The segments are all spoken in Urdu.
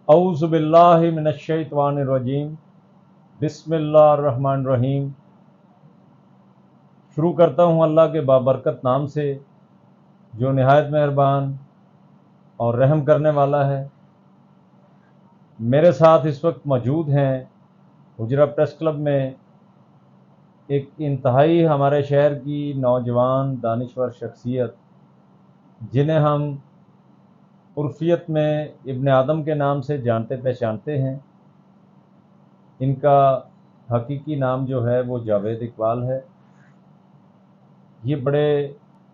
اعوذ باللہ من الشیطان الرجیم بسم اللہ الرحمن الرحیم۔ شروع کرتا ہوں اللہ کے بابرکت نام سے جو نہایت مہربان اور رحم کرنے والا ہے۔ میرے ساتھ اس وقت موجود ہیں حجرہ پریس کلب میں ایک انتہائی ہمارے شہر کی نوجوان دانشور شخصیت، جنہیں ہم عرفیت میں ابن آدم کے نام سے جانتے پہچانتے ہیں۔ ان کا حقیقی نام جو ہے وہ جاوید اقبال ہے۔ یہ بڑے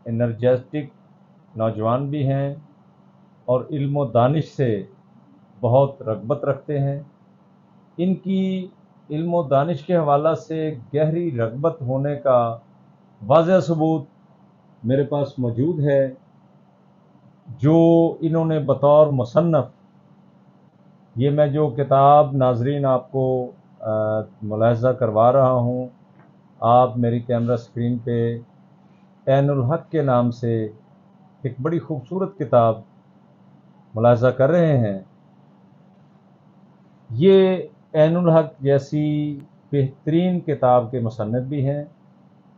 انرجیٹک نوجوان بھی ہیں اور علم و دانش سے بہت رغبت رکھتے ہیں۔ ان کی علم و دانش کے حوالہ سے گہری رغبت ہونے کا واضح ثبوت میرے پاس موجود ہے، جو انہوں نے بطور مصنف، یہ میں جو کتاب ناظرین آپ کو ملاحظہ کروا رہا ہوں، آپ میری کیمرہ سکرین پہ عین الحق کے نام سے ایک بڑی خوبصورت کتاب ملاحظہ کر رہے ہیں۔ یہ عین الحق جیسی بہترین کتاب کے مصنف بھی ہیں،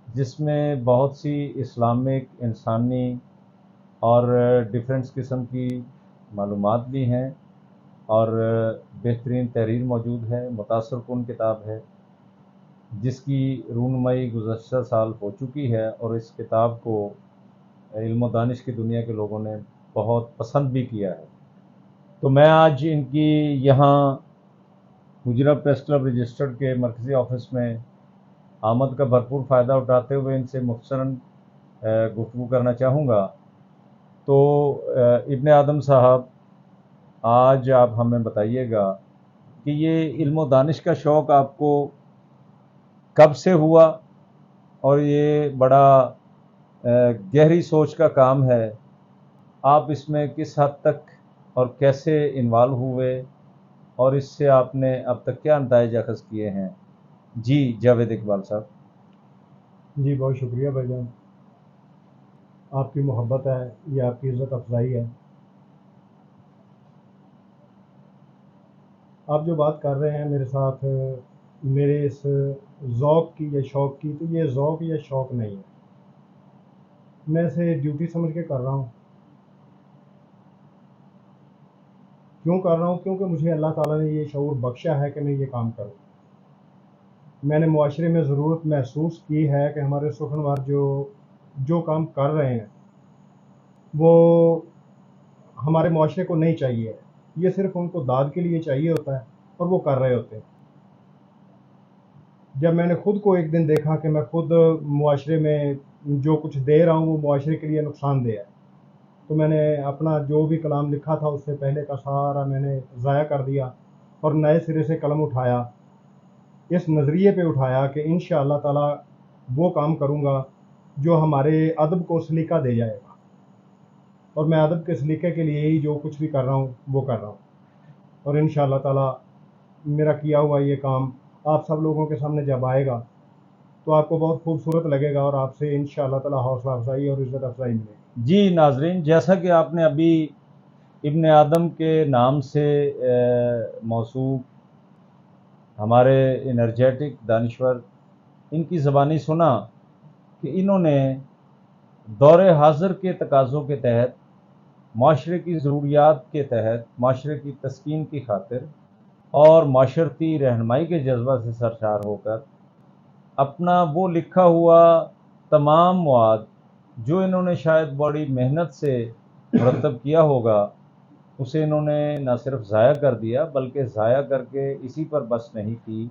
جس میں بہت سی اسلامک، انسانی اور ڈیفرنس قسم کی معلومات بھی ہیں، اور بہترین تحریر موجود ہے۔ متاثر کن کتاب ہے جس کی رونمائی گزشتہ سال ہو چکی ہے، اور اس کتاب کو علم و دانش کی دنیا کے لوگوں نے بہت پسند بھی کیا ہے۔ تو میں آج ان کی یہاں حجرہ پریس کلب رجسٹرڈ کے مرکزی آفس میں آمد کا بھرپور فائدہ اٹھاتے ہوئے ان سے مختصراً گفتگو کرنا چاہوں گا۔ تو ابن آدم صاحب، آج آپ ہمیں بتائیے گا کہ یہ علم و دانش کا شوق آپ کو کب سے ہوا، اور یہ بڑا گہری سوچ کا کام ہے، آپ اس میں کس حد تک اور کیسے انوالو ہوئے، اور اس سے آپ نے اب تک کیا نتائج اخذ کیے ہیں؟ جی جاوید اقبال صاحب۔ جی بہت شکریہ بھائی جان، آپ کی محبت ہے، یہ آپ کی عزت افزائی ہے۔ آپ جو بات کر رہے ہیں میرے ساتھ، میرے اس ذوق کی یا شوق کی، تو یہ ذوق یا شوق نہیں ہے، میں اسے ڈیوٹی سمجھ کے کر رہا ہوں۔ کیوں کر رہا ہوں؟ کیونکہ مجھے اللہ تعالیٰ نے یہ شعور بخشا ہے کہ میں یہ کام کروں۔ میں نے معاشرے میں ضرورت محسوس کی ہے کہ ہمارے سخنوار جو کام کر رہے ہیں وہ ہمارے معاشرے کو نہیں چاہیے، یہ صرف ان کو داد کے لیے چاہیے ہوتا ہے، اور وہ کر رہے ہوتے ہیں۔ جب میں نے خود کو ایک دن دیکھا کہ میں خود معاشرے میں جو کچھ دے رہا ہوں وہ معاشرے کے لیے نقصان دہ ہے، تو میں نے اپنا جو بھی کلام لکھا تھا اس سے پہلے کا سارا میں نے ضائع کر دیا، اور نئے سرے سے قلم اٹھایا، اس نظریے پہ اٹھایا کہ انشاءاللہ تعالی وہ کام کروں گا جو ہمارے ادب کو سلیقہ دے جائے گا، اور میں ادب کے سلیقے کے لیے ہی جو کچھ بھی کر رہا ہوں وہ کر رہا ہوں، اور انشاءاللہ تعالی میرا کیا ہوا یہ کام آپ سب لوگوں کے سامنے جب آئے گا تو آپ کو بہت خوبصورت لگے گا، اور آپ سے انشاءاللہ تعالی حوصلہ افزائی اور عزت افزائی ملے گی۔ جی ناظرین، جیسا کہ آپ نے ابھی ابن آدم کے نام سے موصوف ہمارے انرجیٹک دانشور ان کی زبانی سنا کہ انہوں نے دور حاضر کے تقاضوں کے تحت، معاشرے کی ضروریات کے تحت، معاشرے کی تسکین کی خاطر اور معاشرتی رہنمائی کے جذبہ سے سرشار ہو کر اپنا وہ لکھا ہوا تمام مواد جو انہوں نے شاید بڑی محنت سے مرتب کیا ہوگا، اسے انہوں نے نہ صرف ضائع کر دیا بلکہ ضائع کر کے اسی پر بس نہیں کی،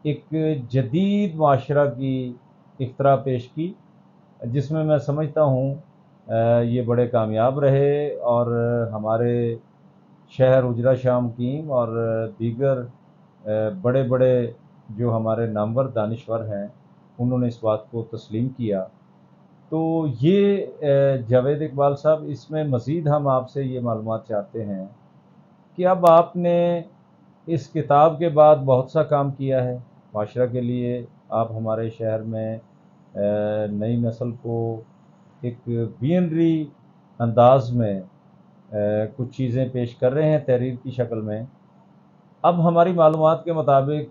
ایک جدید معاشرہ کی اختراع پیش کی، جس میں سمجھتا ہوں یہ بڑے کامیاب رہے، اور ہمارے شہر اجرا شاہ مقیم اور دیگر بڑے بڑے جو ہمارے نامور دانشور ہیں انہوں نے اس بات کو تسلیم کیا۔ تو یہ جاوید اقبال صاحب، اس میں مزید ہم آپ سے یہ معلومات چاہتے ہیں کہ اب آپ نے اس کتاب کے بعد بہت سا کام کیا ہے معاشرہ کے لیے، آپ ہمارے شہر میں نئی نسل کو ایک بینری انداز میں کچھ چیزیں پیش کر رہے ہیں تحریر کی شکل میں. اب ہماری معلومات کے مطابق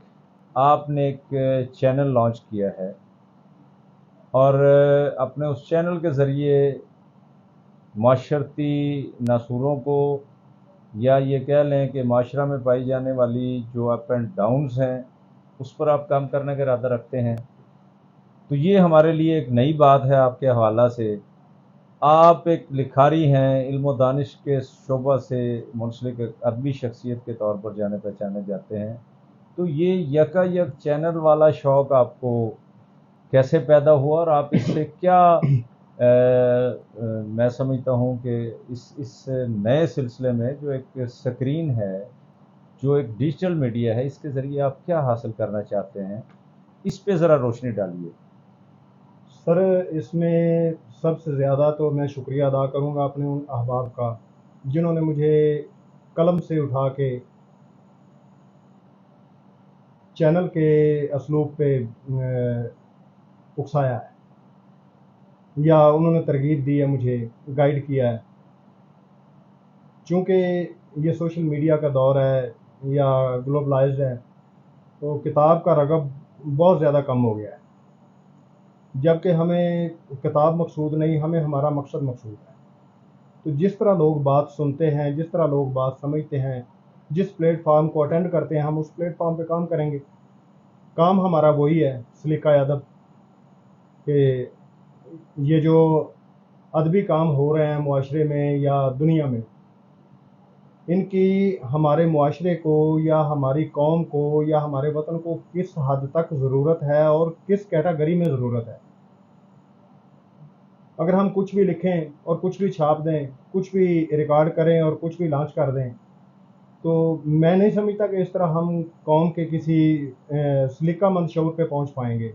آپ نے ایک چینل لانچ کیا ہے اور اپنے اس چینل کے ذریعے معاشرتی ناصوروں کو یا یہ کہہ لیں کہ معاشرہ میں پائی جانے والی جو اپ اینڈ ڈاؤنز ہیں اس پر آپ کام کرنے کا ارادہ رکھتے ہیں. تو یہ ہمارے لیے ایک نئی بات ہے. آپ کے حوالہ سے آپ ایک لکھاری ہیں, علم و دانش کے شعبہ سے منسلک ادبی شخصیت کے طور پر جانے پہچانے جاتے ہیں. تو یہ یک چینل والا شوق آپ کو کیسے پیدا ہوا اور آپ اس سے کیا میں سمجھتا ہوں کہ اس نئے سلسلے میں جو ایک سکرین ہے, جو ایک ڈیجیٹل میڈیا ہے, اس کے ذریعے آپ کیا حاصل کرنا چاہتے ہیں, اس پہ ذرا روشنی ڈالیے. سر اس میں سب سے زیادہ تو میں شکریہ ادا کروں گا اپنے ان احباب کا جنہوں نے مجھے قلم سے اٹھا کے چینل کے اسلوب پہ اکسایا ہے یا انہوں نے ترغیب دی ہے, مجھے گائیڈ کیا ہے. چونکہ یہ سوشل میڈیا کا دور ہے یا گلوبلائزڈ ہے تو کتاب کا رغب بہت زیادہ کم ہو گیا ہے, جبکہ ہمیں کتاب مقصود نہیں, ہمیں ہمارا مقصد مقصود ہے. تو جس طرح لوگ بات سنتے ہیں, جس طرح لوگ بات سمجھتے ہیں, جس پلیٹ فارم کو اٹینڈ کرتے ہیں, ہم اس پلیٹ فارم پہ کام کریں گے. کام ہمارا وہی ہے, سلیقہ ادب, کہ یہ جو ادبی کام ہو رہے ہیں معاشرے میں یا دنیا میں, ان کی ہمارے معاشرے کو یا ہماری قوم کو یا ہمارے وطن کو کس حد تک ضرورت ہے اور کس کیٹیگری میں ضرورت ہے. اگر ہم کچھ بھی لکھیں اور کچھ بھی چھاپ دیں, کچھ بھی ریکارڈ کریں اور کچھ بھی لانچ کر دیں, تو میں نہیں سمجھتا کہ اس طرح ہم قوم کے کسی سلیقہ مند شعور پہ پہنچ پائیں گے.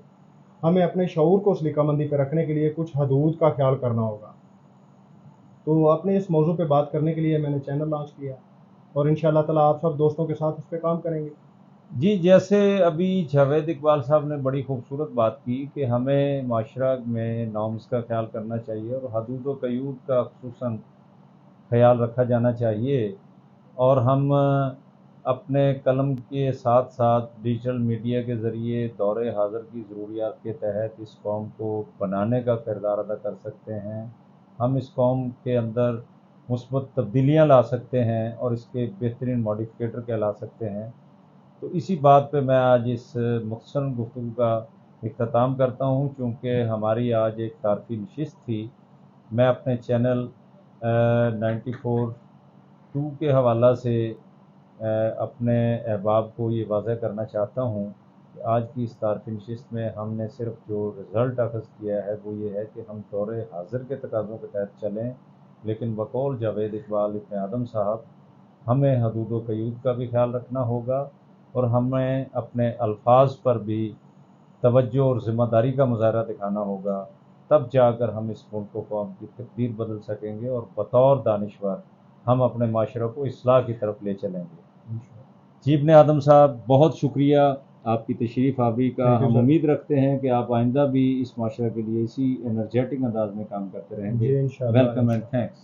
ہمیں اپنے شعور کو سلیقہ مندی پہ رکھنے کے لیے کچھ حدود کا خیال کرنا ہوگا. تو اپنے اس موضوع پہ بات کرنے کے لیے میں نے چینل لانچ کیا اور انشاءاللہ تعالیٰ آپ سب دوستوں کے ساتھ اس پہ کام کریں گے. جی, جیسے ابھی جاوید اقبال صاحب نے بڑی خوبصورت بات کی کہ ہمیں معاشرہ میں نارمز کا خیال کرنا چاہیے اور حدود و قیود کا خصوصاً خیال رکھا جانا چاہیے, اور ہم اپنے قلم کے ساتھ ساتھ ڈیجیٹل میڈیا کے ذریعے دور حاضر کی ضروریات کے تحت اس قوم کو بنانے کا کردار ادا کر سکتے ہیں. ہم اس قوم کے اندر مثبت تبدیلیاں لا سکتے ہیں اور اس کے بہترین ماڈیفکیٹر کہلا سکتے ہیں. تو اسی بات پہ میں آج اس مختصر گفتگو کا اختتام کرتا ہوں. چونکہ ہماری آج ایک تعارفی نشست تھی, میں اپنے چینل 94.2 کے حوالہ سے اپنے احباب کو یہ واضح کرنا چاہتا ہوں کہ آج کی اس تعارفی نشست میں ہم نے صرف جو رزلٹ اخذ کیا ہے وہ یہ ہے کہ ہم دور حاضر کے تقاضوں کے تحت چلیں, لیکن بقول جاوید اقبال ابن آدم صاحب ہمیں حدود و قیود کا بھی خیال رکھنا ہوگا اور ہمیں اپنے الفاظ پر بھی توجہ اور ذمہ داری کا مظاہرہ دکھانا ہوگا. تب جا کر ہم اس ملک و قوم کی تقدیر بدل سکیں گے اور بطور دانشور ہم اپنے معاشرے کو اصلاح کی طرف لے چلیں گے. جی ابن آدم صاحب, بہت شکریہ آپ کی تشریف آوری کا. ہم امید رکھتے ہیں کہ آپ آئندہ بھی اس معاشرے کے لیے اسی انرجیٹک انداز میں کام کرتے رہیں گے. Welcome and thanks.